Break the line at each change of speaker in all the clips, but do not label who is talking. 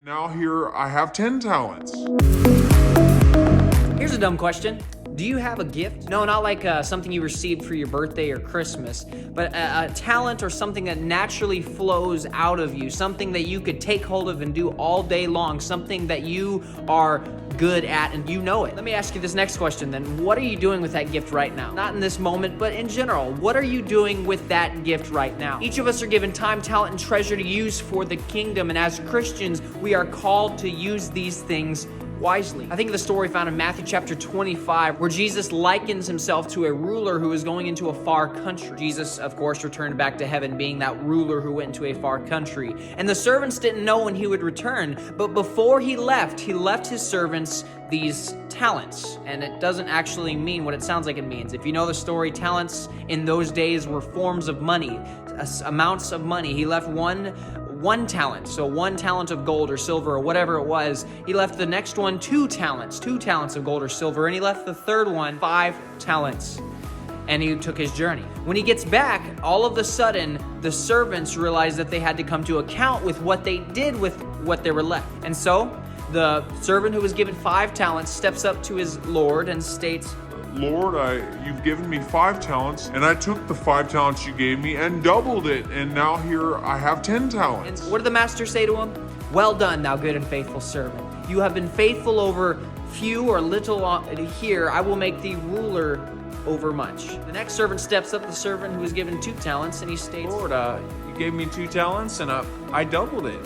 Now here I have 10 talents.
Here's a dumb question. Do you have a gift? No, not like something you received for your birthday or Christmas, but a talent or something that naturally flows out of you, something that you could take hold of and do all day long, something that you are good at and you know it. Let me ask you this next question then. What are you doing with that gift right now? Not in this moment, but in general. What are you doing with that gift right now? Each of us are given time, talent, and treasure to use for the kingdom, and as Christians, we are called to use these things wisely. I think of the story found in Matthew chapter 25, where Jesus likens himself to a ruler who is going into a far country. Jesus, of course, returned back to heaven, being that ruler who went into a far country. And the servants didn't know when he would return, but before he left his servants these talents. And it doesn't actually mean what it sounds like it means. If you know the story, talents in those days were forms of money, amounts of money. He left one talent, so 1 talent of gold or silver or whatever it was. He left the next one 2 talents of gold or silver, and he left the third one 5 talents. And he took his journey. When he gets back, all of a sudden, the servants realized that they had to come to account with what they did with what they were left. And so, the servant who was given 5 talents steps up to his Lord and states,
Lord, you've given me 5 talents, and I took the 5 talents you gave me and doubled it, and now here I have 10 talents.
And what did the master say to him? Well done, thou good and faithful servant. You have been faithful over few or little here. I will make thee ruler over much. The next servant steps up, the servant who was given 2 talents, and he states,
Lord, you gave me 2 talents, and I doubled it.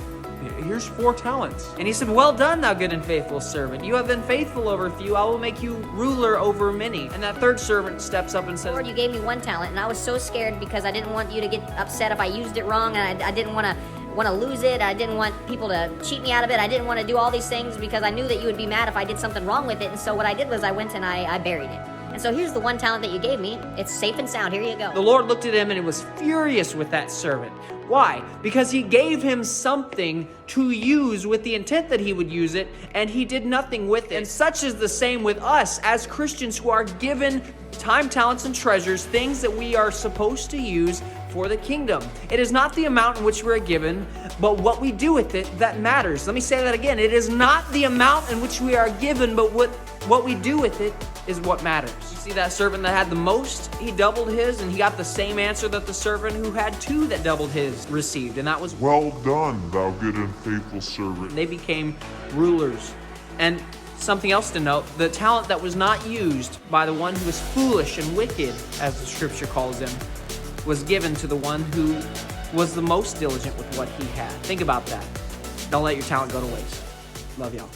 Here's 4 talents.
And he said, well done, thou good and faithful servant. You have been faithful over few. I will make you ruler over many. And that third servant steps up and says,
Lord, you gave me 1 talent, and I was so scared because I didn't want you to get upset if I used it wrong, and I didn't want to lose it. I didn't want people to cheat me out of it. I didn't want to do all these things because I knew that you would be mad if I did something wrong with it. And so what I did was I went and I buried it. And so here's the 1 talent that you gave me. It's safe and sound. Here you go.
The Lord looked at him and was furious with that servant. Why? Because he gave him something to use with the intent that he would use it, and he did nothing with it. And such is the same with us as Christians who are given time, talents, and treasures, things that we are supposed to use for the kingdom. It is not the amount in which we're given, but what we do with it that matters. Let me say that again. It is not the amount in which we are given, but what we do with it is what matters. You see that servant that had the most, he doubled his, and he got the same answer that the servant who had 2 that doubled his received, and that was,
Well done, thou good and faithful servant.
they became rulers. And something else to note, the talent that was not used by the one who was foolish and wicked, as the scripture calls him, was given to the one who was the most diligent with what he had. Think about that. Don't let your talent go to waste. Love y'all.